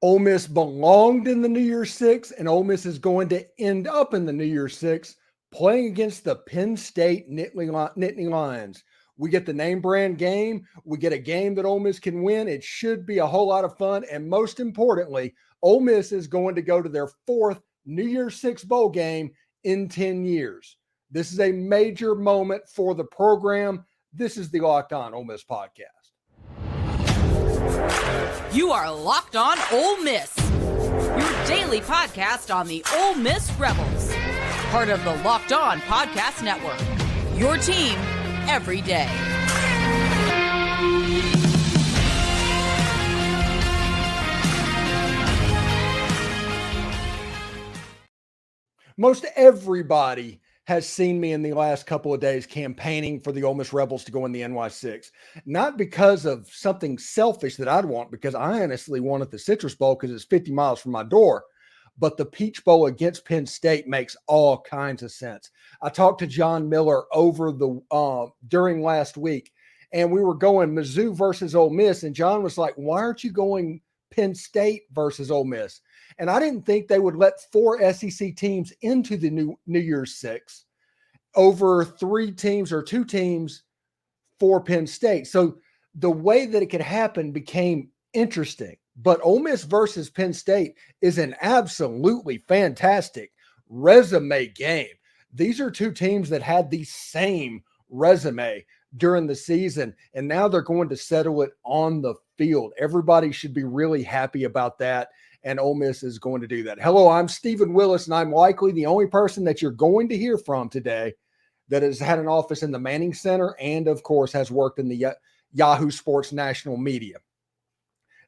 Ole Miss belonged in the New Year's Six, and Ole Miss is going to end up in the New Year's Six playing against the Penn State Nittany Lions. We get the name brand game. We get a game that Ole Miss can win. It should be a whole lot of fun. And most importantly, Ole Miss is going to go to their fourth New Year's Six bowl game in 10 years. This is a major moment for the program. This is the Locked On Ole Miss podcast. You are Locked On Ole Miss, your daily podcast on the Ole Miss Rebels. Part of the Locked On Podcast Network, your team every day. Most everybody has seen me in the last couple of days campaigning for the Ole Miss Rebels to go in the NY6. Not because of something selfish that I'd want, because I honestly wanted the Citrus Bowl because it's 50 miles from my door. But the Peach Bowl against Penn State makes all kinds of sense. I talked to John Miller over during last week, and we were going Mizzou versus Ole Miss, and John was like, "Why aren't you going Penn State versus Ole Miss?" And I didn't think they would let 4 SEC teams into the New Year's Six over 3 teams or 2 teams for Penn State. So the way that it could happen became interesting. But Ole Miss versus Penn State is an absolutely fantastic resume game. These are 2 teams that had the same resume during the season, and now they're going to settle it on the field. Everybody should be really happy about that, and Ole Miss is going to do that. Hello, I'm Stephen Willis, and I'm likely the only person that you're going to hear from today that has had an office in the Manning Center and, of course, has worked in the Yahoo Sports national media.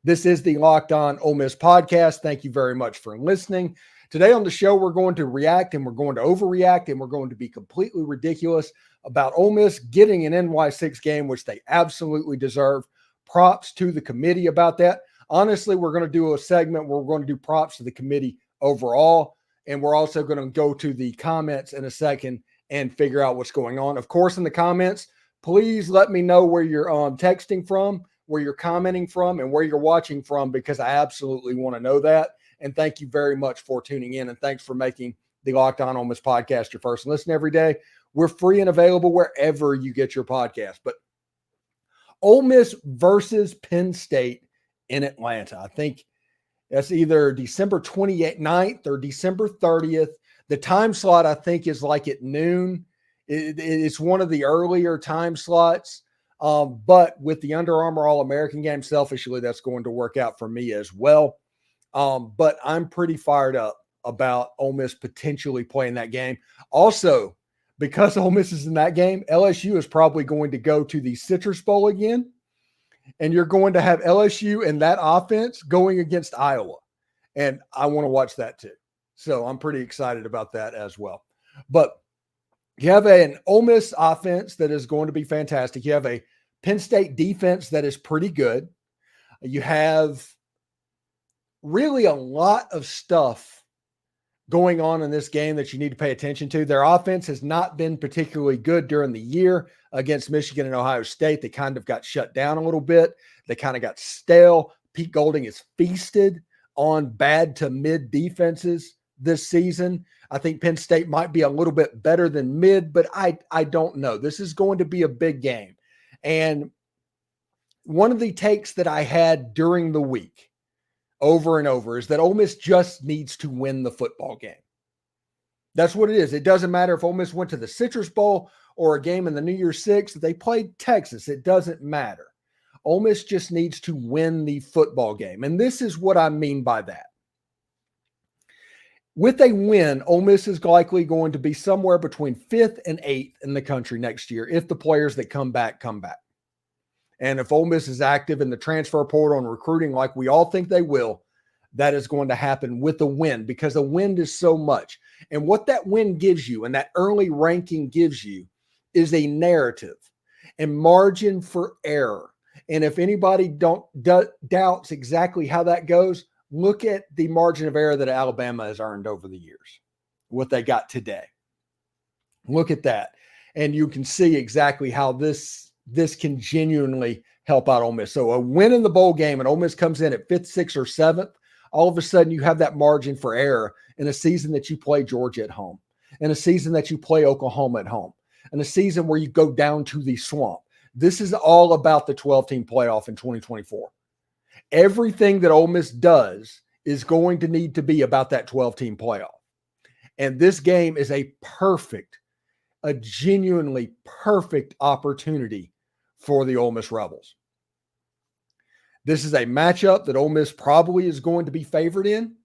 This is the Locked On Ole Miss podcast. Thank you very much for listening. Today on the show, we're going to react, and we're going to overreact, and we're going to be completely ridiculous about Ole Miss getting an NY6 game, which they absolutely deserve. Props to the committee about that. Honestly, we're going to do a segment where we're going to do props to the committee overall, and we're also going to go to the comments in a second and figure out what's going on. Of course, in the comments, please let me know where you're texting from, where you're commenting from, and where you're watching from, because I absolutely want to know that. And thank you very much for tuning in, and thanks for making the Locked On Ole Miss podcast your first listen every day. We're free and available wherever you get your podcast. But Ole Miss versus Penn State in Atlanta. I think that's either December 29th or December 30th. The time slot, I think, is like at noon. It's one of the earlier time slots. But with the Under Armour All-American game, selfishly, that's going to work out for me as well. But I'm pretty fired up about Ole Miss potentially playing that game. Also, because Ole Miss is in that game, LSU is probably going to go to the Citrus Bowl again. And you're going to have LSU and that offense going against Iowa. And I want to watch that too. So I'm pretty excited about that as well. But you have an Ole Miss offense that is going to be fantastic. You have a Penn State defense that is pretty good. You have really a lot of stuff going on in this game that you need to pay attention to. Their offense has not been particularly good during the year against Michigan and Ohio State. They kind of got shut down a little bit. They kind of got stale. Pete Golding has feasted on bad to mid defenses this season. I think Penn State might be a little bit better than mid, but I don't know. This is going to be a big game. And one of the takes that I had during the week over and over is that Ole Miss just needs to win the football game. That's what it is. It doesn't matter if Ole Miss went to the Citrus Bowl or a game in the New Year's Six. They played Texas. It doesn't matter. Ole Miss just needs to win the football game. And this is what I mean by that. With a win, Ole Miss is likely going to be somewhere between 5th and 8th in the country next year if the players that come back come back. And if Ole Miss is active in the transfer portal and recruiting like we all think they will, that is going to happen with a win, because a win is so much. And what that win gives you and that early ranking gives you is a narrative and margin for error. And if anybody doubts exactly how that goes, look at the margin of error that Alabama has earned over the years, what they got today. Look at that. And you can see exactly how this can genuinely help out Ole Miss. So a win in the bowl game and Ole Miss comes in at 5th, 6th, or 7th, all of a sudden you have that margin for error in a season that you play Georgia at home, in a season that you play Oklahoma at home, in a season where you go down to the swamp. This is all about the 12-team playoff in 2024. Everything that Ole Miss does is going to need to be about that 12-team playoff. And this game is a genuinely perfect opportunity for the Ole Miss Rebels. This is a matchup that Ole Miss probably is going to be favored in.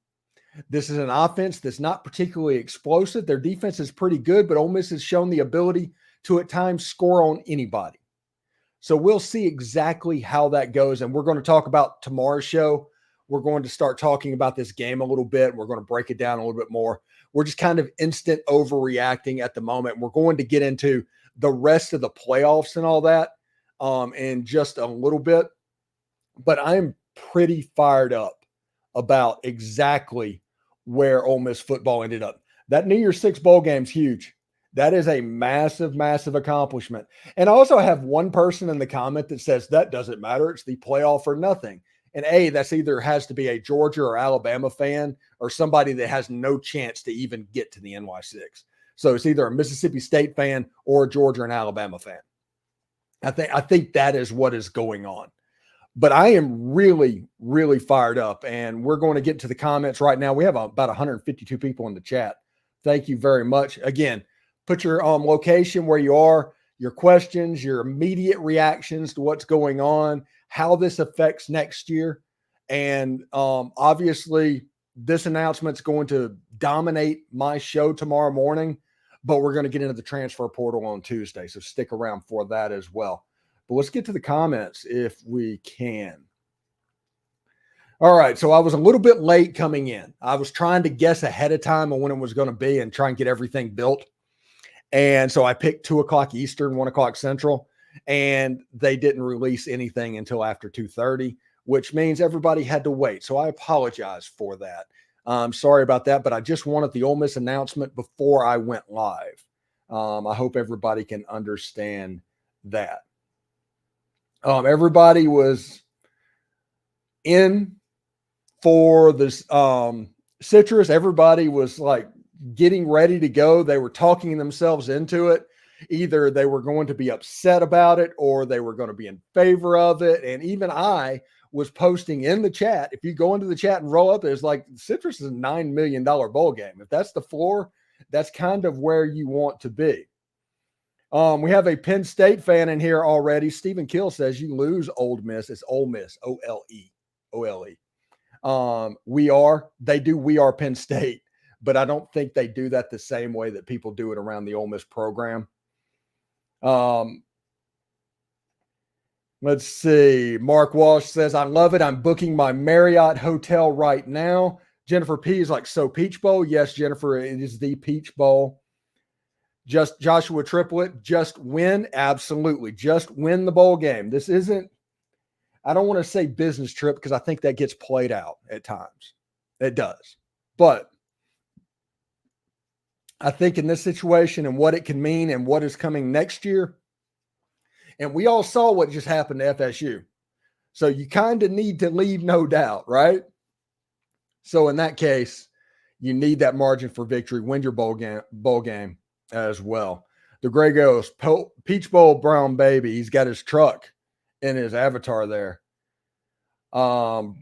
This is an offense that's not particularly explosive. Their defense is pretty good, but Ole Miss has shown the ability to at times score on anybody. So we'll see exactly how that goes. And we're going to talk about tomorrow's show. We're going to start talking about this game a little bit. We're going to break it down a little bit more. We're just kind of instant overreacting at the moment. We're going to get into the rest of the playoffs and all that in just a little bit. But I'm pretty fired up about exactly where Ole Miss football ended up. That New Year's Six bowl game's huge. That is a massive, massive accomplishment. And I also have one person in the comment that says that doesn't matter. It's the playoff or nothing. And that's either has to be a Georgia or Alabama fan or somebody that has no chance to even get to the NY6. So it's either a Mississippi State fan or a Georgia and Alabama fan. I think that is what is going on. But I am really, really fired up. And we're going to get to the comments right now. We have about 152 people in the chat. Thank you very much. Again, put your location where you are, your questions, your immediate reactions to what's going on, how this affects next year. And obviously, this announcement's going to dominate my show tomorrow morning, but we're going to get into the transfer portal on Tuesday. So stick around for that as well. But let's get to the comments if we can. All right. So I was a little bit late coming in. I was trying to guess ahead of time on when it was going to be and try and get everything built. And so I picked 2:00 Eastern, 1:00 Central, and they didn't release anything until after 2:30, which means everybody had to wait. So I apologize for that. I'm sorry about that, but I just wanted the Ole Miss announcement before I went live. I hope everybody can understand that. Everybody was in for this citrus. Everybody was like getting ready to go. They were talking themselves into it. Either they were going to be upset about it or they were going to be in favor of it. And even I was posting in the chat. If you go into the chat and roll up, there's like citrus is a $9 million bowl game. If that's the floor, that's kind of where you want to be. We have a Penn State fan in here already. Stephen Kill says you lose Ole Miss. It's Ole Miss, O-L-E, O-L-E. We are Penn State, but I don't think they do that the same way that people do it around the Ole Miss program. Let's see. Mark Walsh says, I love it. I'm booking my Marriott hotel right now. Jennifer P is like, so Peach Bowl? Yes, Jennifer, it is the Peach Bowl. Just Joshua Triplett, just win. Absolutely. Just win the bowl game. This isn't, I don't want to say business trip because I think that gets played out at times. It does. But I think in this situation and what it can mean and what is coming next year, and we all saw what just happened to FSU. So you kind of need to leave no doubt, right? So in that case, you need that margin for victory. Win your bowl game as well. The Gray Ghost, Peach Bowl Brown Baby. He's got his truck in his avatar there. Brandon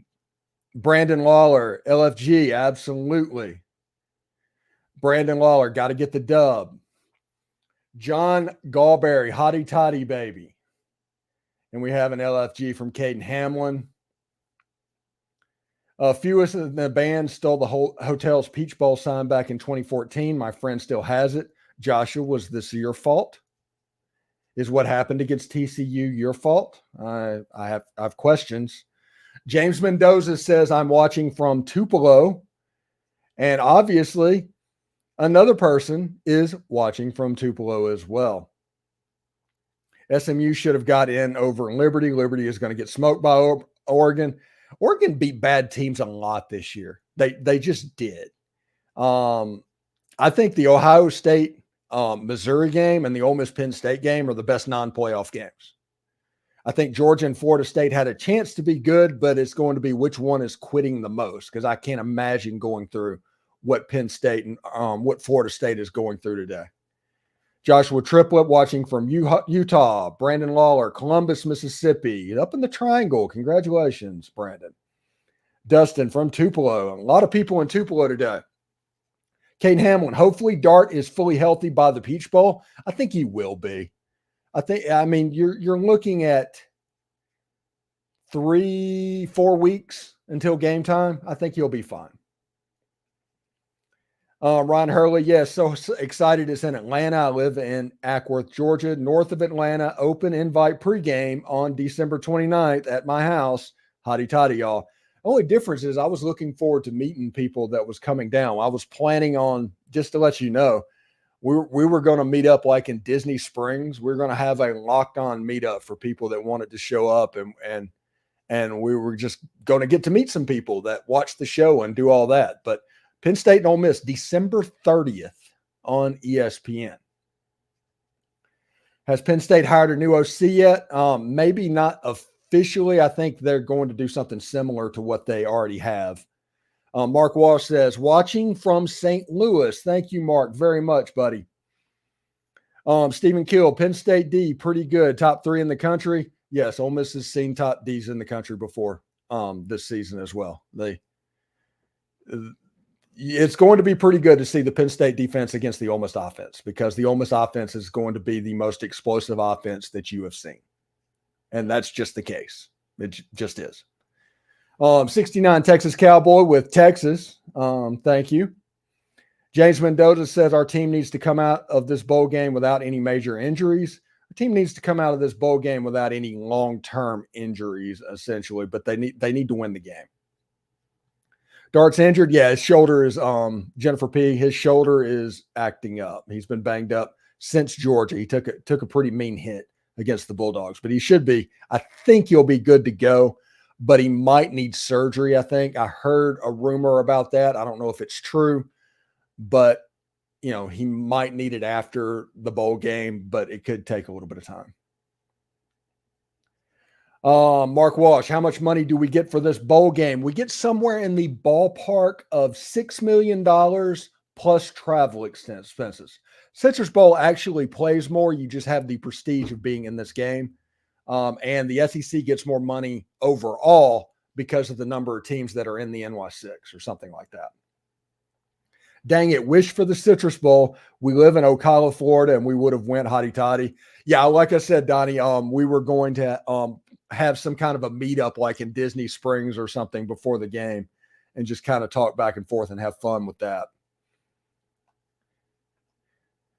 Lawler, LFG, absolutely. Brandon Lawler, got to get the dub. John Gallberry, Hottie Toddy Baby. And we have an LFG from Caden Hamlin. Fewest in the band stole the hotel's Peach Bowl sign back in 2014. My friend still has it. Joshua, was this your fault? Is what happened against TCU your fault? I have questions. James Mendoza says, I'm watching from Tupelo. And obviously, another person is watching from Tupelo as well. SMU should have got in over Liberty. Liberty is going to get smoked by Oregon. Oregon beat bad teams a lot this year. They just did. I think the Ohio State Missouri game and the Ole Miss Penn State game are the best non-playoff games. I think Georgia and Florida State had a chance to be good, but it's going to be which one is quitting the most, because I can't imagine going through what Penn State and what Florida State is going through today. Joshua Triplett watching from Utah. Brandon Lawler, Columbus, Mississippi. Up in the Triangle. Congratulations, Brandon. Dustin from Tupelo. A lot of people in Tupelo today. Caden Hamlin. Hopefully Dart is fully healthy by the Peach Bowl. I think he will be. I mean, you're looking at 3-4 weeks until game time. I think he'll be fine. Ron Hurley, yes, so excited. It's in Atlanta. I live in Ackworth, Georgia, north of Atlanta. Open invite pregame on December 29th at my house. Hotty toddy, y'all. Only difference is I was looking forward to meeting people that was coming down. I was planning on, just to let you know, we were going to meet up like in Disney Springs. We're going to have a locked on meetup for people that wanted to show up, and we were just going to get to meet some people that watch the show and do all that. But Penn State and Ole Miss, December 30th on ESPN. Has Penn State hired a new OC yet? Maybe not officially. I think they're going to do something similar to what they already have. Mark Walsh says, watching from St. Louis. Thank you, Mark, very much, buddy. Stephen Kill, Penn State D, pretty good. Top 3 in the country. Yes, Ole Miss has seen top Ds in the country before this season as well. It's going to be pretty good to see the Penn State defense against the Ole Miss offense, because the Ole Miss offense is going to be the most explosive offense that you have seen. And that's just the case. It just is. 69 Texas Cowboy with Texas. Thank you. James Mendoza says our team needs to come out of this bowl game without any major injuries. Our team needs to come out of this bowl game without any long-term injuries, essentially, but they need to win the game. Dart's injured. Yeah, his shoulder is Jennifer P. His shoulder is acting up. He's been banged up since Georgia. He took a pretty mean hit against the Bulldogs, but he should be. I think he'll be good to go, but he might need surgery. I think I heard a rumor about that. I don't know if it's true, but he might need it after the bowl game, but it could take a little bit of time. Mark Walsh, how much money do we get for this bowl game? We get somewhere in the ballpark of $6 million plus travel expenses. Citrus Bowl actually plays more. You just have the prestige of being in this game. And the SEC gets more money overall because of the number of teams that are in the NY6 or something like that. Dang it, wish for the Citrus Bowl. We live in Ocala, Florida, and we would have went hotty toddy. Yeah, like I said, Donnie, we were going to have some kind of a meetup like in Disney Springs or something before the game and just kind of talk back and forth and have fun with that.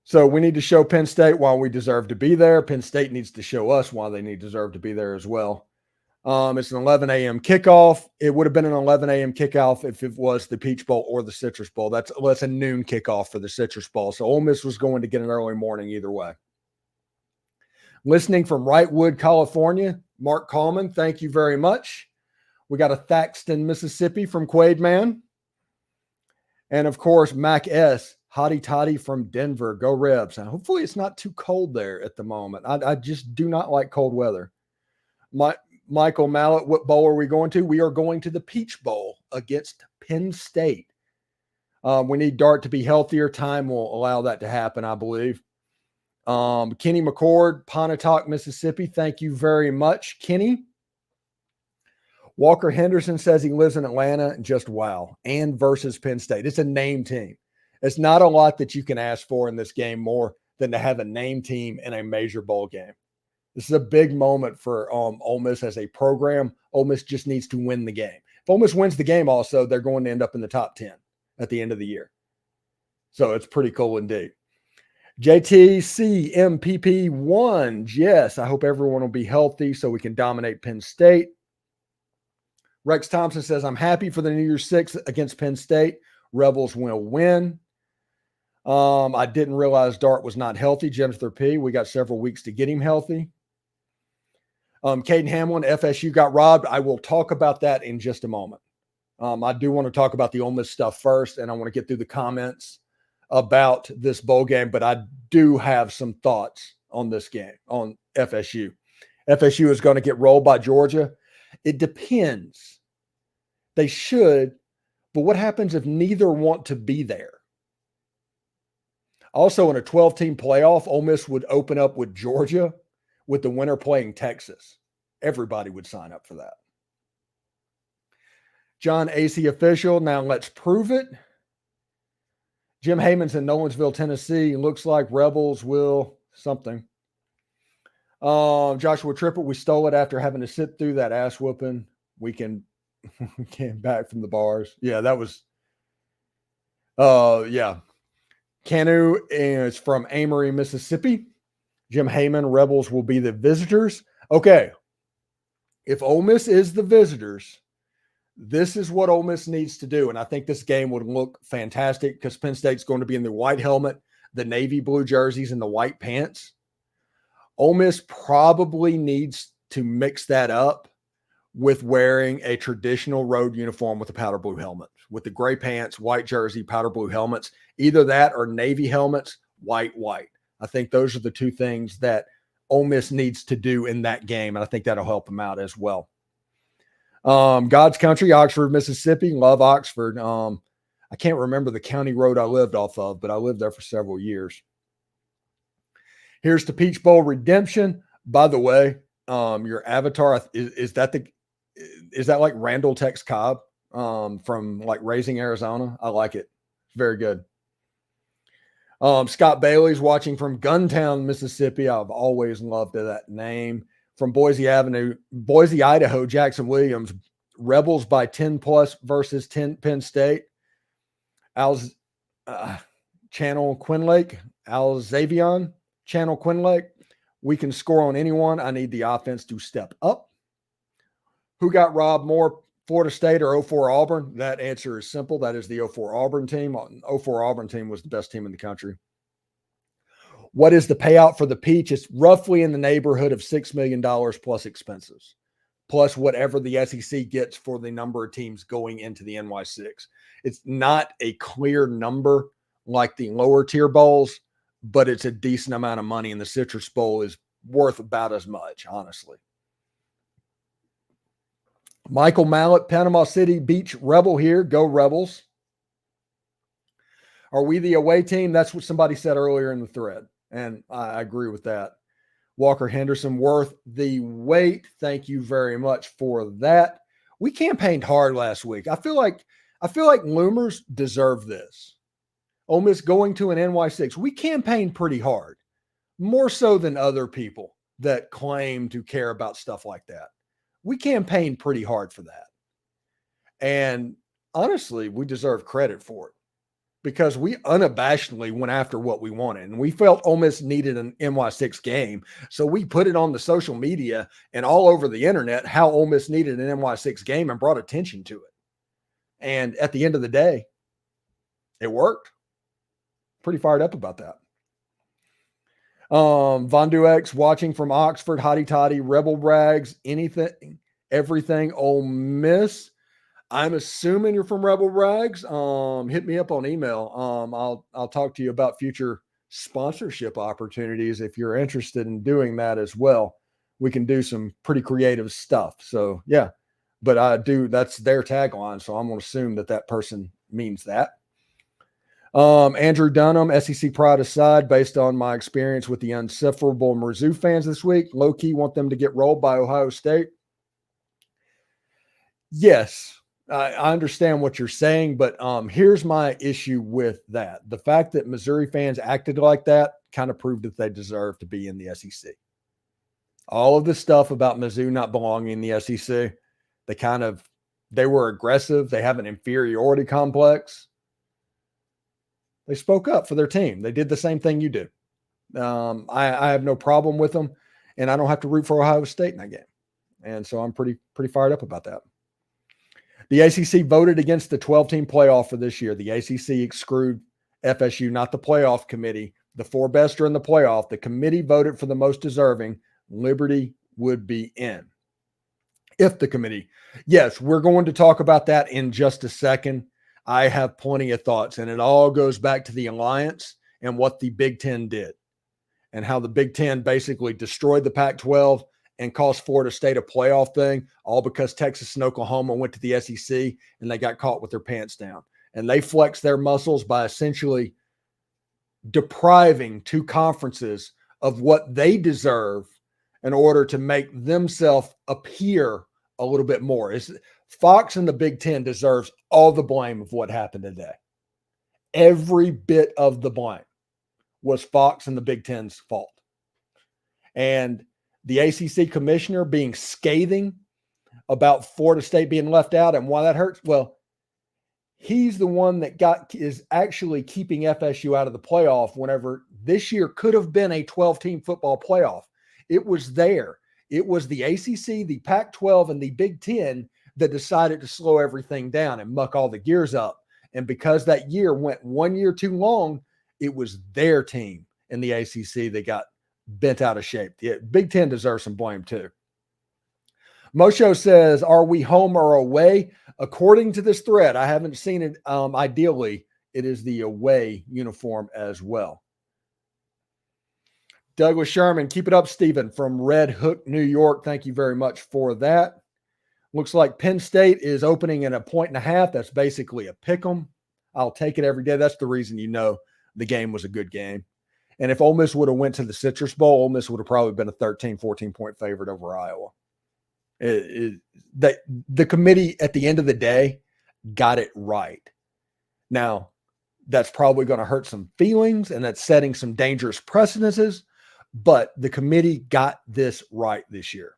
So we need to show Penn State why we deserve to be there. Penn State needs to show us why they deserve to be there as well. It's an 11 a.m. kickoff. It would have been an 11 a.m. kickoff if it was the Peach Bowl or the Citrus Bowl. That's a noon kickoff for the Citrus Bowl. So Ole Miss was going to get an early morning either way. Listening from Wrightwood, California, Mark Coleman, thank you very much. We got a Thaxton, Mississippi from Quaid Man. And, of course, Mac S., hotty toddy from Denver. Go Rebs. And hopefully it's not too cold there at the moment. I just do not like cold weather. Michael Mallett, what bowl are we going to? We are going to the Peach Bowl against Penn State. We need Dart to be healthier. Time will allow that to happen, I believe. Kenny McCord, Pontotoc, Mississippi. Thank you very much, Kenny. Walker Henderson says he lives in Atlanta. And just wow. And versus Penn State. It's a name team. It's not a lot that you can ask for in this game more than to have a name team in a major bowl game. This is a big moment for Ole Miss as a program. Ole Miss just needs to win the game. If Ole Miss wins the game also, they're going to end up in the top 10 at the end of the year. So it's pretty cool indeed. JTC MPP1. Yes, I hope everyone will be healthy so we can dominate Penn State. Rex Thompson says, I'm happy for the New Year's Six against Penn State. Rebels will win. I didn't realize Dart was not healthy. Jennifer P. We got several weeks to get him healthy. Caden Hamlin, FSU got robbed. I will talk about that in just a moment. I do want to talk about the Ole Miss stuff first, and I want to get through the comments about this bowl game, but I do have some thoughts on this game, on FSU. FSU is going to get rolled by Georgia. It depends. They should, but what happens if neither want to be there? Also, in a 12-team playoff, Ole Miss would open up with Georgia, with the winner playing Texas. Everybody would sign up for that. John AC official. Now let's prove it. Jim Heyman's in Nolensville, Tennessee. Looks like Rebels will something. Joshua Trippett, we stole it after having to sit through that ass whooping. We came back from the bars. Yeah, that was, yeah. Canu is from Amory, Mississippi. Jim Heyman, Rebels will be the visitors. Okay. If Ole Miss is the visitors, this is what Ole Miss needs to do. And I think this game would look fantastic because Penn State's going to be in the white helmet, the navy blue jerseys, and the white pants. Ole Miss probably needs to mix that up with wearing a traditional road uniform with a powder blue helmet, with the gray pants, white jersey, powder blue helmets, either that or navy helmets, white. I think those are the two things that Ole Miss needs to do in that game. And I think that'll help them out as well. God's country, Oxford, Mississippi. Love Oxford. I can't remember the county road I lived off of, but I lived there for several years. Here's the Peach Bowl redemption. By the way, your avatar, is that like Randall Tex Cobb from like Raising Arizona? I like it. Very good. Scott Bailey's watching from Guntown, Mississippi. I've always loved that name. From Boise, Idaho, Jackson Williams. Rebels by 10 plus versus 10 Penn State. Channel Quinlake. Alzavion. Channel Quinlake. We can score on anyone. I need the offense to step up. Who got robbed more, Florida State or 04 Auburn? That answer is simple. That is the 04 Auburn team. 04 Auburn team was the best team in the country. What is the payout for the Peach? It's roughly in the neighborhood of $6 million plus expenses, plus whatever the SEC gets for the number of teams going into the NY6. It's not a clear number like the lower tier bowls, but it's a decent amount of money, and the Citrus Bowl is worth about as much, honestly. Michael Mallett, Panama City Beach Rebel here. Go Rebels. Are we the away team? That's what somebody said earlier in the thread, and I agree with that. Walker Henderson, worth the wait. Thank you very much for that. We campaigned hard last week. I feel like Loomers deserve this. Ole Miss going to an NY6. We campaigned pretty hard, more so than other people that claim to care about stuff like that. We campaigned pretty hard for that. And honestly, we deserve credit for it because we unabashedly went after what we wanted. And we felt Ole Miss needed an NY6 game. So we put it on the social media and all over the internet how Ole Miss needed an NY6 game and brought attention to it. And at the end of the day, it worked. Pretty fired up about that. Von Duex watching from Oxford, Hottie Toddy, Rebel Rags, anything, everything Ole Miss. I'm assuming you're from Rebel Rags. Hit me up on email. I'll talk to you about future sponsorship opportunities if you're interested in doing that as well. We can do some pretty creative stuff. So yeah, but that's their tagline. So I'm going to assume that person means that. Andrew Dunham, SEC pride aside, based on my experience with the unsufferable Mizzou fans this week, low-key want them to get rolled by Ohio State. Yes, I understand what you're saying, but here's my issue with that. The fact that Missouri fans acted like that kind of proved that they deserve to be in the SEC. All of the stuff about Mizzou not belonging in the SEC, they were aggressive. They have an inferiority complex. They spoke up for their team. They did the same thing you do. I have no problem with them, and I don't have to root for Ohio State in that game. And so I'm pretty fired up about that. The ACC voted against the 12-team playoff for this year. The ACC excluded FSU, not the playoff committee. The four best are in the playoff. The committee voted for the most deserving. Liberty would be in. If the committee. Yes, we're going to talk about that in just a second. I have plenty of thoughts, and it all goes back to the alliance and what the Big Ten did and how the Big Ten basically destroyed the Pac-12 and cost Florida State a playoff thing, all because Texas and Oklahoma went to the SEC and they got caught with their pants down. And they flexed their muscles by essentially depriving two conferences of what they deserve in order to make themselves appear a little bit more. Fox and the Big Ten deserves all the blame of what happened today. Every bit of the blame was Fox and the Big Ten's fault. And the ACC commissioner being scathing about Florida State being left out and why that hurts. Well, he's the one that is actually keeping FSU out of the playoff whenever this year could have been a 12-team football playoff. It was there. It was the ACC, the Pac-12, and the Big Ten that decided to slow everything down and muck all the gears up. And because that year went 1 year too long, it was their team in the ACC that got bent out of shape. The Big Ten deserves some blame too. Mosho says, are we home or away? According to this thread, I haven't seen it. Ideally, it is the away uniform as well. Douglas Sherman, keep it up, Stephen, from Red Hook, New York. Thank you very much for that. Looks like Penn State is opening at 1.5. That's basically a pick 'em. I'll take it every day. That's the reason the game was a good game. And if Ole Miss would have went to the Citrus Bowl, Ole Miss would have probably been a 13, 14-point favorite over Iowa. The committee, at the end of the day, got it right. Now, that's probably going to hurt some feelings, and that's setting some dangerous precedences, but the committee got this right this year.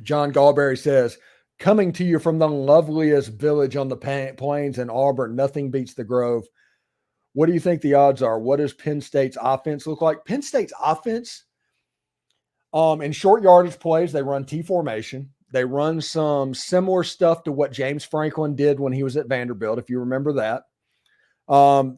John Galberry says, coming to you from the loveliest village on the plains in Auburn, nothing beats the Grove. What do you think the odds are? What does Penn State's offense look like? Penn State's offense, in short yardage plays, they run T formation. They run some similar stuff to what James Franklin did when he was at Vanderbilt, if you remember that.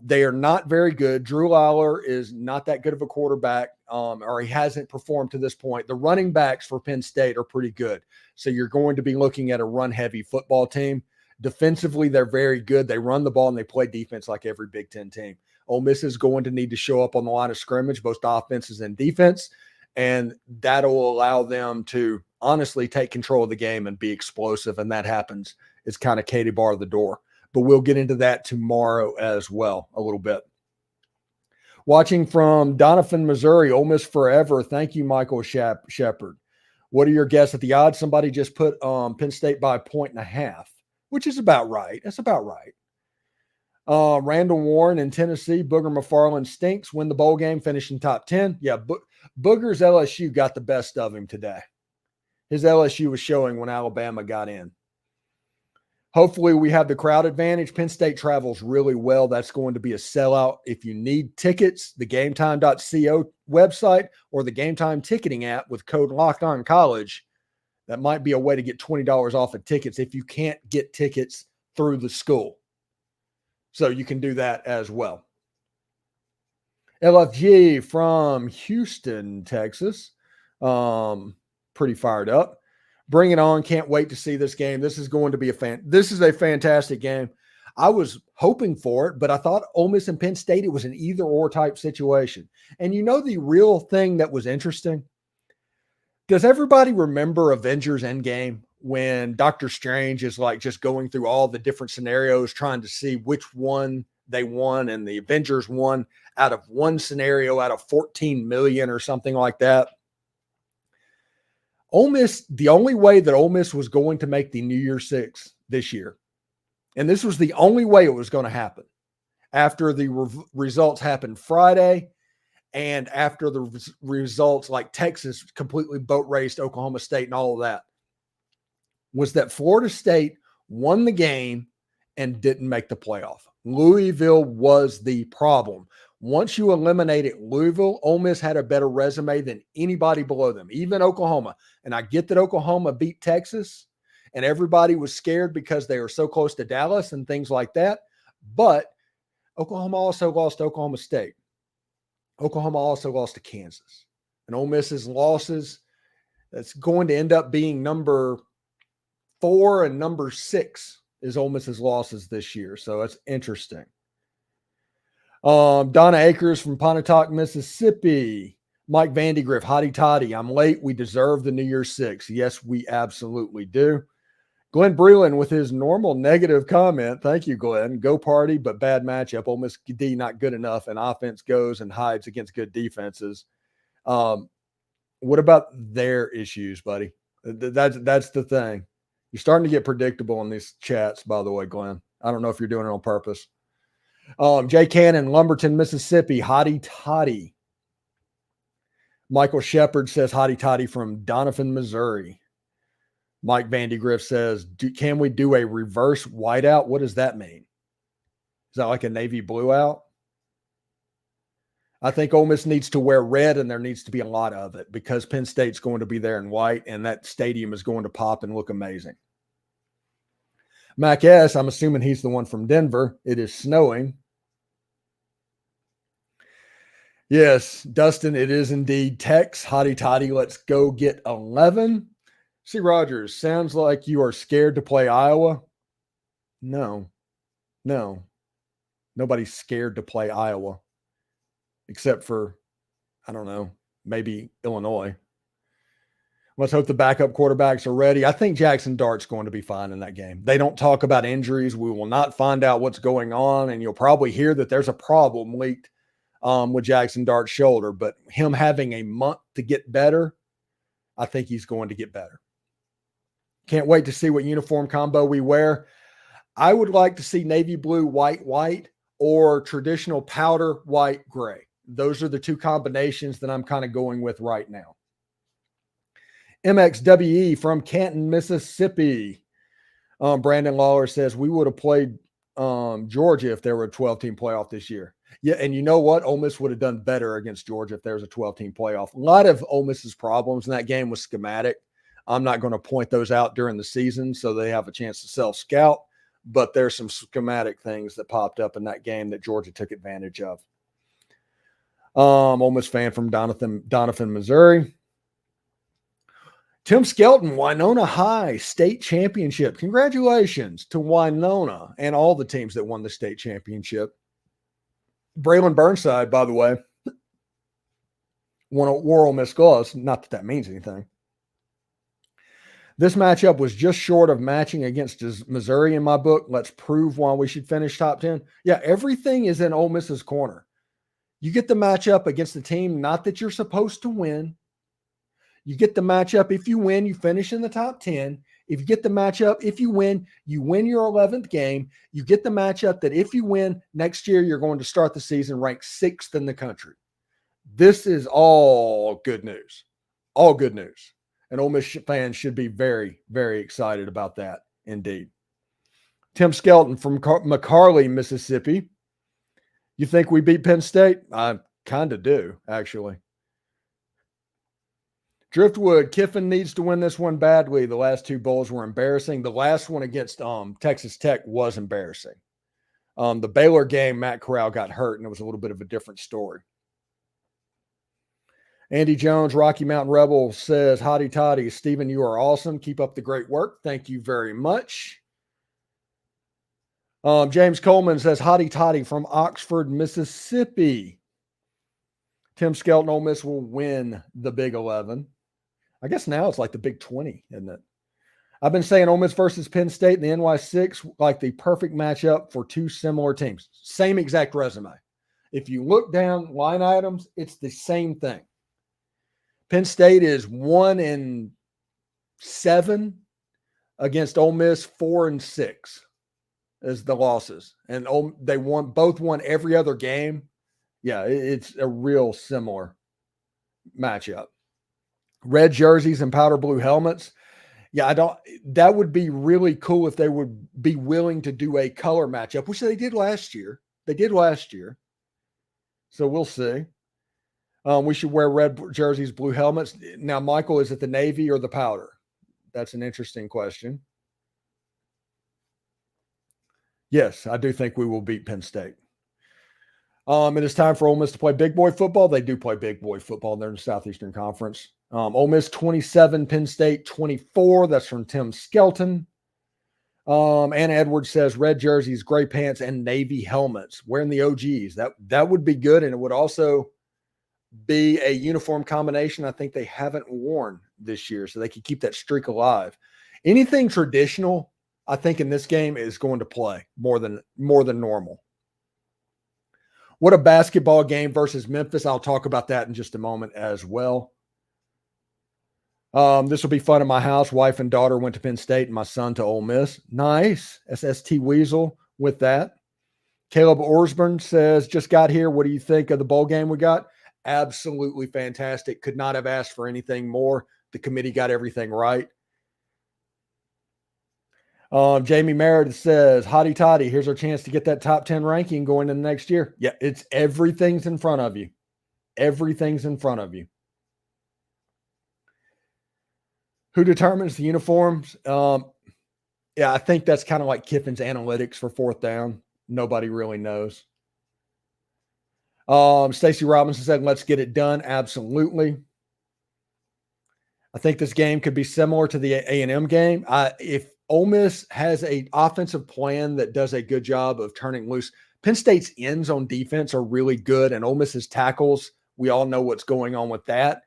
They are not very good. Drew Lawler is not that good of a quarterback, or he hasn't performed to this point. The running backs for Penn State are pretty good. So you're going to be looking at a run-heavy football team. Defensively, they're very good. They run the ball and they play defense like every Big Ten team. Ole Miss is going to need to show up on the line of scrimmage, both offenses and defense, and that'll allow them to honestly take control of the game and be explosive. And that happens. It's kind of Katie bar the door. But we'll get into that tomorrow as well a little bit. Watching from Doniphan, Missouri, Ole Miss forever. Thank you, Michael Shepard. What are your guesses at the odds? Somebody just put Penn State by 1.5, which is about right. That's about right. Randall Warren in Tennessee. Booger McFarland stinks. Win the bowl game. Finish in top 10. Yeah, Booger's LSU got the best of him today. His LSU was showing when Alabama got in. Hopefully we have the crowd advantage. Penn State travels really well. That's going to be a sellout. If you need tickets, the Gametime.co website or the Gametime ticketing app with code LOCKEDONCollege, that might be a way to get $20 off of tickets if you can't get tickets through the school. So you can do that as well. LFG from Houston, Texas. Pretty fired up. Bring it on. Can't wait to see this game. This is going to be this is a fantastic game. I was hoping for it, but I thought Ole Miss and Penn State, it was an either or type situation. And the real thing that was interesting? Does everybody remember Avengers Endgame when Doctor Strange is like just going through all the different scenarios, trying to see which one they won, and the Avengers won out of one scenario out of 14 million or something like that? Ole Miss, the only way that Ole Miss was going to make the New Year's Six this year, and this was the only way it was going to happen after the results happened Friday and after the results like Texas completely boat raced Oklahoma State and all of that, was that Florida State won the game and didn't make the playoff. Louisville was the problem. Once you eliminated Louisville, Ole Miss had a better resume than anybody below them, even Oklahoma. And I get that Oklahoma beat Texas and everybody was scared because they were so close to Dallas and things like that. But Oklahoma also lost to Oklahoma State. Oklahoma also lost to Kansas. And Ole Miss's losses, that's going to end up being number 4 and number 6 is Ole Miss's losses this year. So that's interesting. Donna Akers from Pontotoc, Mississippi. Mike Vandegrift, hotty toddy. I'm late. We deserve the New Year's Six. Yes, we absolutely do. Glenn Breland with his normal negative comment. Thank you, Glenn. Go party, but bad matchup. Ole Miss D not good enough, and offense goes and hides against good defenses. What about their issues, buddy? That's the thing. You're starting to get predictable in these chats, by the way, Glenn. I don't know if you're doing it on purpose. Jay Cannon, Lumberton, Mississippi, hotty toddy. Michael Shepard says hotty toddy from Donovan, Missouri. Mike Vandegrift says, can we do a reverse whiteout? What does that mean? Is that like a navy blue out? I think Ole Miss needs to wear red, and there needs to be a lot of it because Penn State's going to be there in white, and that stadium is going to pop and look amazing. Mac S., I'm assuming he's the one from Denver. It is snowing. Yes, Dustin, it is indeed Tex. Hotty toddy, let's go get 11. C. Rogers, sounds like you are scared to play Iowa. No. Nobody's scared to play Iowa, except for, I don't know, maybe Illinois. Let's hope the backup quarterbacks are ready. I think Jackson Dart's going to be fine in that game. They don't talk about injuries. We will not find out what's going on, and you'll probably hear that there's a problem leaked with Jackson Dart's shoulder, but him having a month to get better, I think he's going to get better. Can't wait to see what uniform combo we wear. I would like to see navy blue, white, or traditional powder, white, gray. Those are the two combinations that I'm kind of going with right now. MXWE from Canton, Mississippi. Brandon Lawler says, we would have played Georgia if there were a 12-team playoff this year. Yeah, and you know what? Ole Miss would have done better against Georgia if there was a 12-team playoff. A lot of Ole Miss's problems in that game was schematic. I'm not going to point those out during the season so they have a chance to self-scout, but there's some schematic things that popped up in that game that Georgia took advantage of. Ole Miss fan from Donovan, Missouri. Tim Skelton, Winona High state championship. Congratulations to Winona and all the teams that won the state championship. Braylon Burnside, by the way, wore Ole Miss gloves. Not that means anything. This matchup was just short of matching against Missouri in my book. Let's prove why we should finish top 10. Yeah, everything is in Ole Miss's corner. You get the matchup against the team, not that you're supposed to win. You get the matchup. If you win, you finish in the top 10. If you get the matchup, if you win your 11th game. You get the matchup that if you win next year, you're going to start the season ranked 6th in the country. This is all good news. All good news. And Ole Miss fans should be very, very excited about that indeed. Tim Skelton from McCarley, Mississippi. You think we beat Penn State? I kind of do, actually. Driftwood, Kiffin needs to win this one badly. The last two bowls were embarrassing. The last one against Texas Tech was embarrassing. The Baylor game, Matt Corral got hurt, and it was a little bit of a different story. Andy Jones, Rocky Mountain Rebel, says, hotty toddy, Stephen, you are awesome. Keep up the great work. Thank you very much. James Coleman says, hotty toddy from Oxford, Mississippi. Tim Skelton, Ole Miss will win the Big 11. I guess now it's like the Big 20, isn't it? I've been saying Ole Miss versus Penn State and the NY6, like the perfect matchup for two similar teams. Same exact resume. If you look down line items, it's the same thing. Penn State is 1-7 against Ole Miss, 4-6 is the losses. And they both won every other game. Yeah, it's a real similar matchup. Red jerseys and powder blue helmets. Yeah, that would be really cool if they would be willing to do a color matchup, which they did last year. So we'll see. We should wear red jerseys, blue helmets. Now, Michael, is it the navy or the powder? That's an interesting question. Yes, I do think we will beat Penn State. It is time for Ole Miss to play big boy football. They do play big boy football. They're in the Southeastern Conference. Ole Miss 27, Penn State 24. That's from Tim Skelton. Anna Edwards says red jerseys, gray pants, and navy helmets. Wearing the OGs. That would be good, and it would also be a uniform combination I think they haven't worn this year, so they can keep that streak alive. Anything traditional, I think in this game is going to play more than normal. What a basketball game versus Memphis. I'll talk about that in just a moment as well. This will be fun at my house. Wife and daughter went to Penn State and my son to Ole Miss. Nice. SST Weasel with that. Caleb Orsburn says, just got here. What do you think of the bowl game we got? Absolutely fantastic. Could not have asked for anything more. The committee got everything right. Jamie Meredith says, hotty toddy, here's our chance to get that top 10 ranking going in the next year. Yeah, it's everything's in front of you. Everything's in front of you. Who determines the uniforms? Yeah, I think that's kind of like Kiffin's analytics for fourth down. Nobody really knows. Stacey Robinson said, let's get it done. Absolutely. I think this game could be similar to the A&M game. If Ole Miss has an offensive plan that does a good job of turning loose, Penn State's ends on defense are really good, and Ole Miss's tackles, we all know what's going on with that.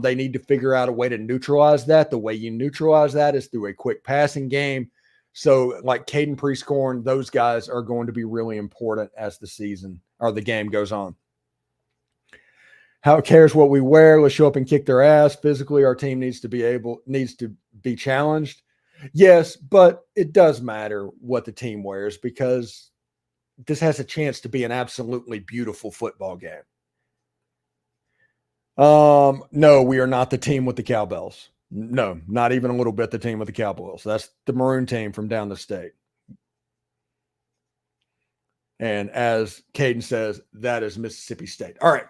They need to figure out a way to neutralize that. The way you neutralize that is through a quick passing game. So like Caden Prieskorn, those guys are going to be really important as the season or the game goes on. How cares what we wear? Let's show up and kick their ass. Physically, our team needs to be challenged. Yes, but it does matter what the team wears because this has a chance to be an absolutely beautiful football game. No, we are not the team with the cowbells. No, not even a little bit the team with the cowbells. That's the Maroon team from down the state. And as Caden says, that is Mississippi State. All right.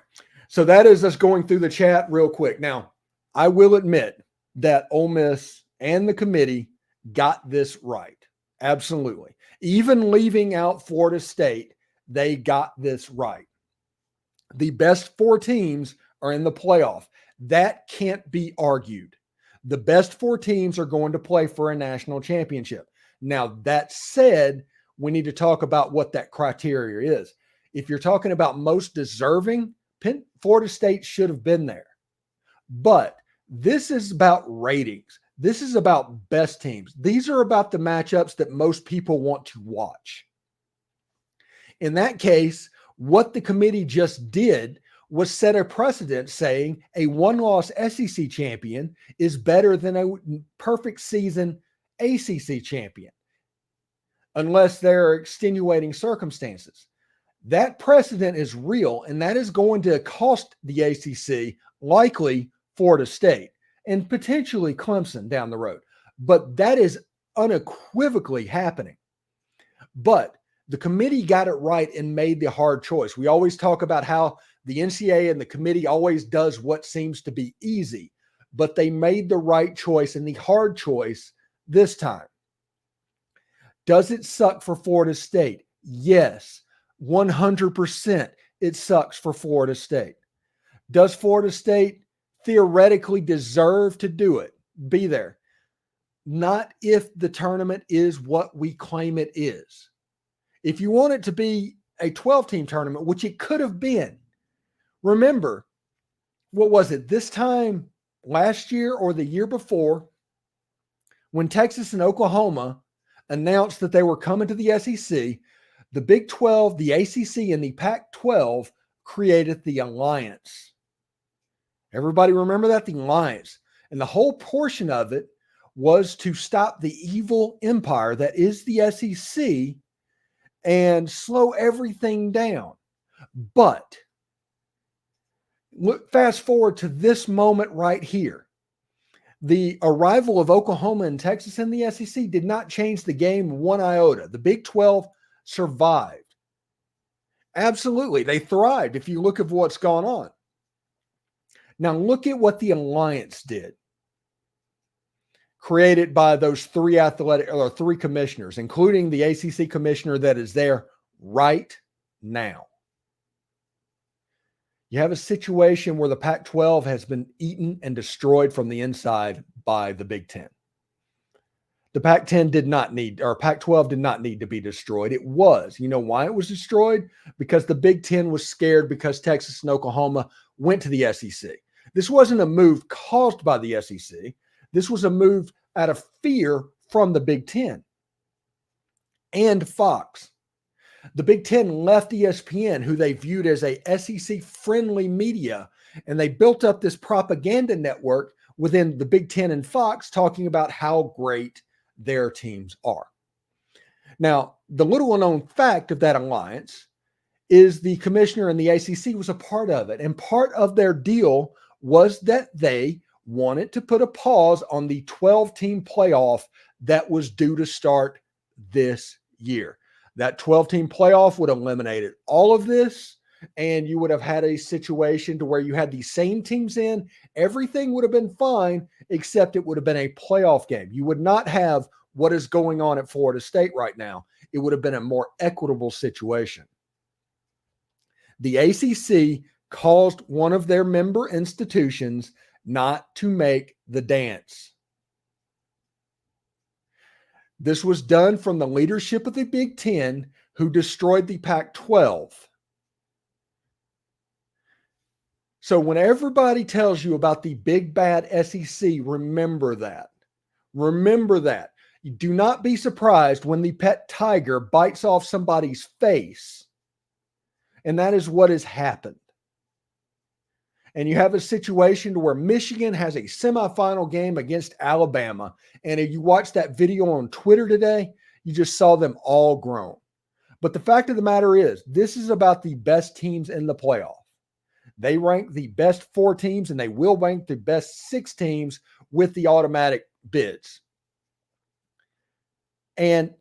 So that is us going through the chat real quick. Now, I will admit that Ole Miss and the committee got this right. Absolutely. Even leaving out Florida State, they got this right. The best four teams are in the playoff. That can't be argued. The best four teams are going to play for a national championship. Now, that said, we need to talk about what that criteria is. If you're talking about most deserving, Florida State should have been there. But this is about ratings. This is about best teams. These are about the matchups that most people want to watch. In that case, what the committee just did was set a precedent saying a one-loss SEC champion is better than a perfect season ACC champion, unless there are extenuating circumstances. That precedent is real, and that is going to cost the ACC, likely Florida State, and potentially Clemson down the road. But that is unequivocally happening. But the committee got it right and made the hard choice. We always talk about how the NCAA and the committee always does what seems to be easy, but they made the right choice and the hard choice this time. Does it suck for Florida State? Yes, 100% it sucks for Florida State. Does Florida State theoretically deserve to do it? Be there. Not if the tournament is what we claim it is. If you want it to be a 12-team tournament, which it could have been, remember, what was it, this time last year or the year before, when Texas and Oklahoma announced that they were coming to the SEC, the Big 12, the ACC, and the Pac-12 created the alliance. Everybody remember that? The alliance. And the whole portion of it was to stop the evil empire that is the SEC and slow everything down. But look, fast forward to this moment right here. The arrival of Oklahoma and Texas in the SEC did not change the game one iota. The Big 12 survived. Absolutely. They thrived if you look at what's gone on. Now look at what the alliance did. Created by those three commissioners, including the ACC commissioner that is there right now. You have a situation where the Pac-12 has been eaten and destroyed from the inside by the Big Ten. The Pac-12 did not need to be destroyed. It was. You know why it was destroyed? Because the Big Ten was scared because Texas and Oklahoma went to the SEC. This wasn't a move caused by the SEC. This was a move out of fear from the Big Ten and Fox. The Big Ten left ESPN, who they viewed as a SEC-friendly media, and they built up this propaganda network within the Big Ten and Fox talking about how great their teams are. Now, the little-known fact of that alliance is the commissioner and the ACC was a part of it, and part of their deal was that they wanted to put a pause on the 12-team playoff that was due to start this year. That 12-team playoff would have eliminated all of this, and you would have had a situation to where you had the same teams in. Everything would have been fine, except it would have been a playoff game. You would not have what is going on at Florida State right now. It would have been a more equitable situation. The ACC caused one of their member institutions not to make the dance. This was done from the leadership of the Big Ten, who destroyed the Pac-12. So when everybody tells you about the big bad SEC, remember that. Remember that. You do not be surprised when the pet tiger bites off somebody's face. And that is what has happened. And you have a situation to where Michigan has a semifinal game against Alabama. And if you watch that video on Twitter today, you just saw them all groan. But the fact of the matter is, this is about the best teams in the playoff. They rank the best 4 teams, and they will rank the best 6 teams with the automatic bids. And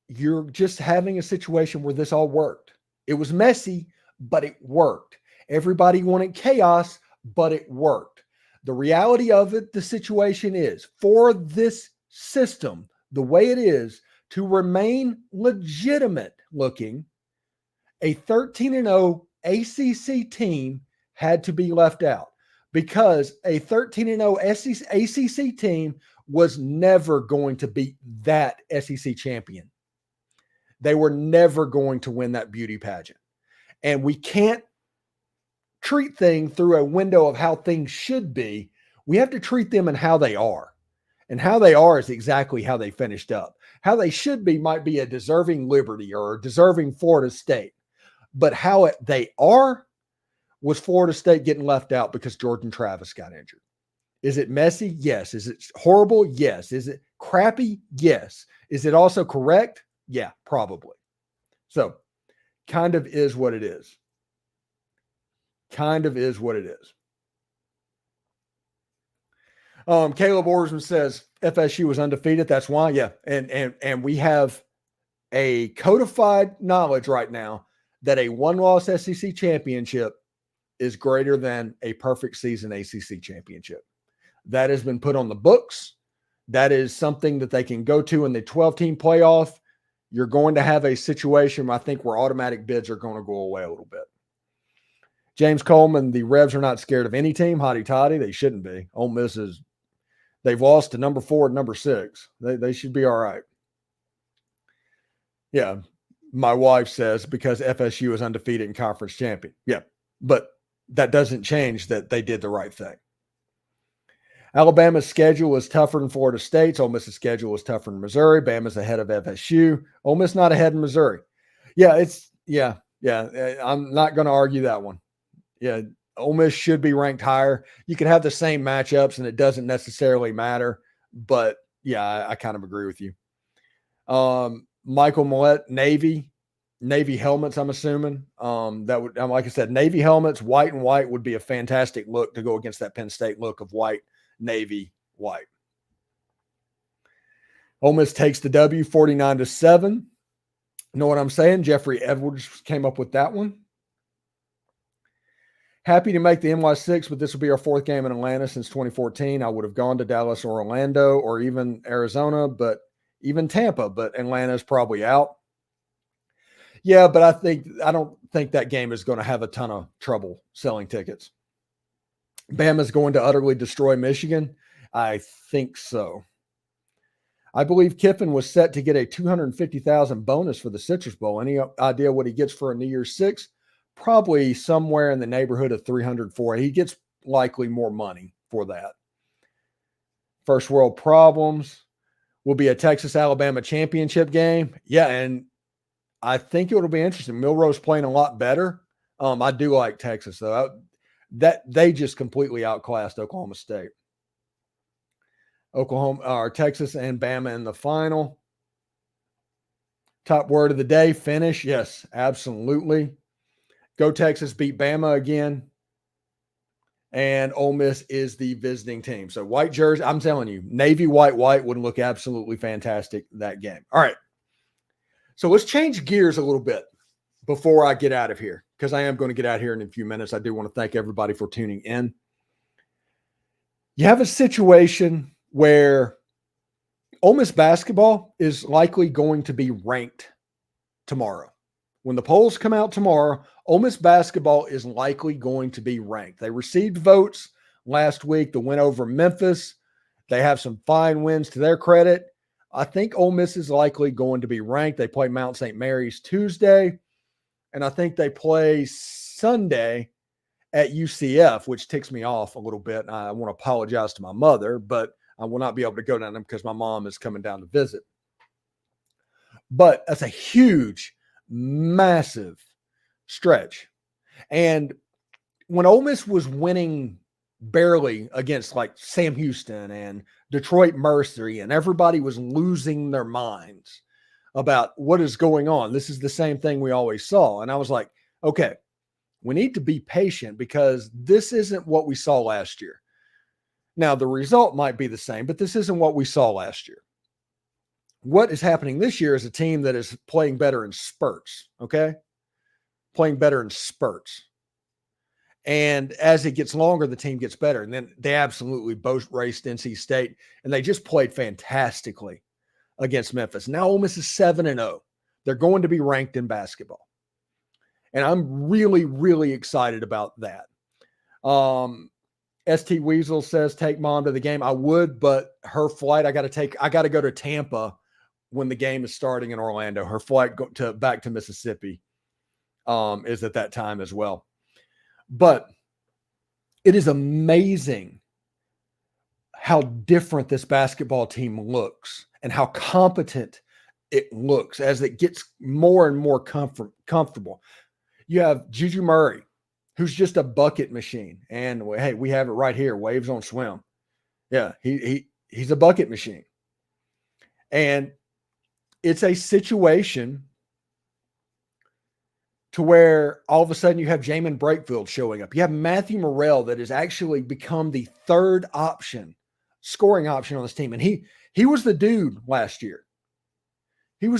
you're just having a situation where this all worked. It was messy, but it worked. Everybody wanted chaos, but it worked. The reality of it, the situation is, for this system, the way it is, to remain legitimate looking, a 13-0 ACC team had to be left out because a 13-0 ACC team was never going to beat that SEC champion. They were never going to win that beauty pageant. And we can't treat things through a window of how things should be. We have to treat them in how they are. And how they are is exactly how they finished up. How they should be might be a deserving Liberty or a deserving Florida State. But how they are was Florida State getting left out because Jordan Travis got injured. Is it messy? Yes. Is it horrible? Yes. Is it crappy? Yes. Is it also correct? Yeah, probably. So, kind of is what it is. Kind of is what it is. Caleb Orsman says FSU was undefeated. That's why. Yeah. And we have a codified knowledge right now that a one-loss SEC championship is greater than a perfect season ACC championship. That has been put on the books. That is something that they can go to in the 12-team playoff. You're going to have a situation, I think, where automatic bids are going to go away a little bit. James Coleman, the Revs are not scared of any team. Hotty toddy, they shouldn't be. Ole Miss they've lost to number 4 and number 6. They should be all right. Yeah, my wife says because FSU is undefeated and conference champion. Yeah, but that doesn't change that they did the right thing. Alabama's schedule is tougher than Florida State's. Ole Miss's schedule is tougher than Missouri. Bama's ahead of FSU. Ole Miss not ahead of Missouri. Yeah, I'm not going to argue that one. Yeah, Ole Miss should be ranked higher. You could have the same matchups, and it doesn't necessarily matter. But, yeah, I kind of agree with you. Michael Millett, Navy helmets, I'm assuming. That would, like I said, Navy helmets, white and white would be a fantastic look to go against that Penn State look of white, Navy, white. Ole Miss takes the W 49-7. Know what I'm saying? Jeffrey Edwards came up with that one. Happy to make the NY6, but this will be our 4th game in Atlanta since 2014. I would have gone to Dallas or Orlando or even Arizona, but even Tampa, but Atlanta is probably out. Yeah, but I don't think that game is going to have a ton of trouble selling tickets. Bama's going to utterly destroy Michigan. I think so. I believe Kiffin was set to get a $250,000 bonus for the Citrus Bowl. Any idea what he gets for a New Year's Six? probably somewhere in the neighborhood of 300 for it. He gets likely more money for that. First world problems will be a Texas-Alabama championship game. Yeah, and I think it'll be interesting. Milroe's playing a lot better. I do like Texas, though. That they just completely outclassed Oklahoma State. Texas and Bama in the final. Top word of the day, finish. Yes, absolutely. Go Texas, beat Bama again. And Ole Miss is the visiting team. So white jersey, I'm telling you, navy white would look absolutely fantastic that game. All right. So let's change gears a little bit before I get out of here, because I am going to get out here in a few minutes. I do want to thank everybody for tuning in. You have a situation where Ole Miss basketball is likely going to be ranked tomorrow. When the polls come out tomorrow, Ole Miss basketball is likely going to be ranked. They received votes last week. The win over Memphis. They have some fine wins to their credit. I think Ole Miss is likely going to be ranked. They play Mount St. Mary's Tuesday, and I think they play Sunday at UCF, which ticks me off a little bit. I want to apologize to my mother, but I will not be able to go down there because my mom is coming down to visit. But that's a huge, massive stretch. And when Ole Miss was winning barely against like Sam Houston and Detroit Mercy, and everybody was losing their minds about what is going on, this is the same thing we always saw. And I was like, okay, we need to be patient because this isn't what we saw last year. Now, the result might be the same, but this isn't what we saw last year. What is happening this year is a team that is playing better in spurts, okay? Playing better in spurts. And as it gets longer, the team gets better. And then they absolutely both raced NC State, and they just played fantastically against Memphis. Now Ole Miss is 7-0. They're going to be ranked in basketball. And I'm really, really excited about that. ST Weasel says, take mom to the game. I would, but her flight, I got to go to Tampa when the game is starting in Orlando. Her flight back to Mississippi is at that time as well. But it is amazing how different this basketball team looks and how competent it looks as it gets more and more comfortable. You have Juju Murray, who's just a bucket machine. And hey, we have it right here. Waves on swim. Yeah, he's a bucket machine. And it's a situation to where all of a sudden you have Jamin Brakefield showing up. You have Matthew Morrell that has actually become the third option, scoring option on this team. And he was the dude last year. But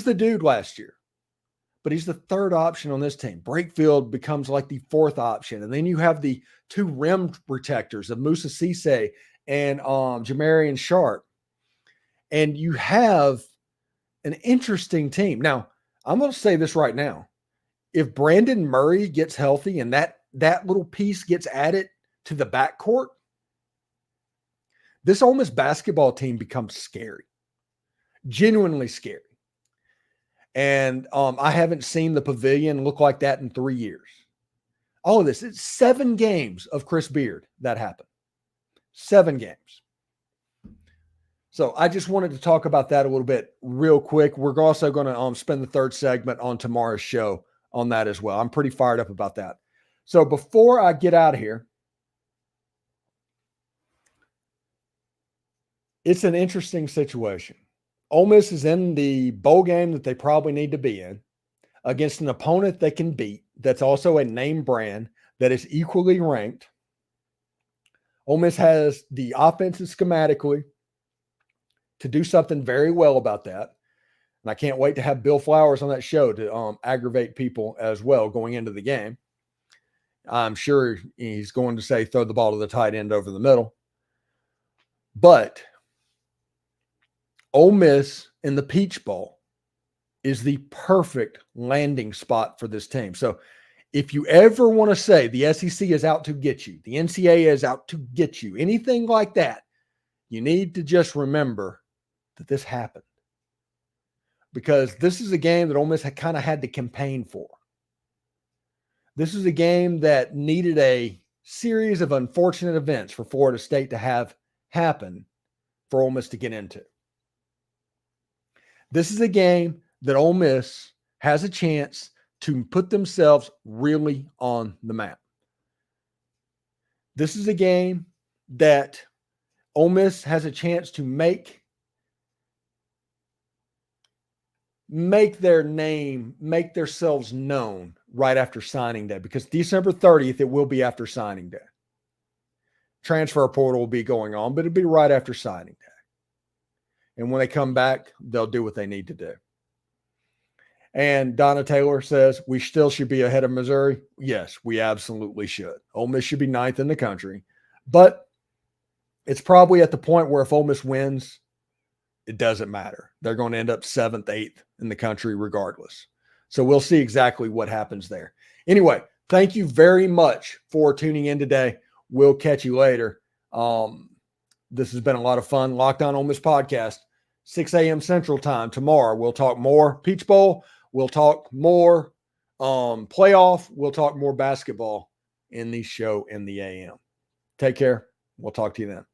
he's the third option on this team. Brakefield becomes like the fourth option. And then you have the two rim protectors of Musa Cisse and Jamarian Sharp. And you have an interesting team. Now, I'm going to say this right now. If Brandon Murray gets healthy and that little piece gets added to the backcourt, this Ole Miss basketball team becomes scary, genuinely scary. And I haven't seen the pavilion look like that in 3 years. All of this, it's 7 games of Chris Beard that happened. 7 games. So I just wanted to talk about that a little bit real quick. We're also going to spend the third segment on tomorrow's show on that as well. I'm pretty fired up about that. So before I get out of here, it's an interesting situation. Ole Miss is in the bowl game that they probably need to be in against an opponent they can beat that's also a name brand that is equally ranked. Ole Miss has the offensive schematically to do something very well about that. And I can't wait to have Bill Flowers on that show to aggravate people as well going into the game. I'm sure he's going to say, throw the ball to the tight end over the middle. But Ole Miss in the Peach Bowl is the perfect landing spot for this team. So if you ever want to say the SEC is out to get you, the NCAA is out to get you, anything like that, you need to just remember that this happened. Because this is a game that Ole Miss kind of had to campaign for. This is a game that needed a series of unfortunate events for Florida State to have happen for Ole Miss to get into. This is a game that Ole Miss has a chance to put themselves really on the map. This is a game that Ole Miss has a chance to make their name, make themselves known right after signing day, because December 30th, it will be after signing day. Transfer portal will be going on, but it'll be right after signing day. And when they come back, they'll do what they need to do. And Donna Taylor says, we still should be ahead of Missouri. Yes, we absolutely should. Ole Miss should be 9th in the country. But it's probably at the point where if Ole Miss wins, it doesn't matter. They're going to end up 7th, 8th in the country regardless. So we'll see exactly what happens there. Anyway, thank you very much for tuning in today. We'll catch you later. This has been a lot of fun. Locked On Ole Miss podcast, 6 a.m. Central Time. Tomorrow we'll talk more Peach Bowl. We'll talk more playoff. We'll talk more basketball in the show in the AM. Take care. We'll talk to you then.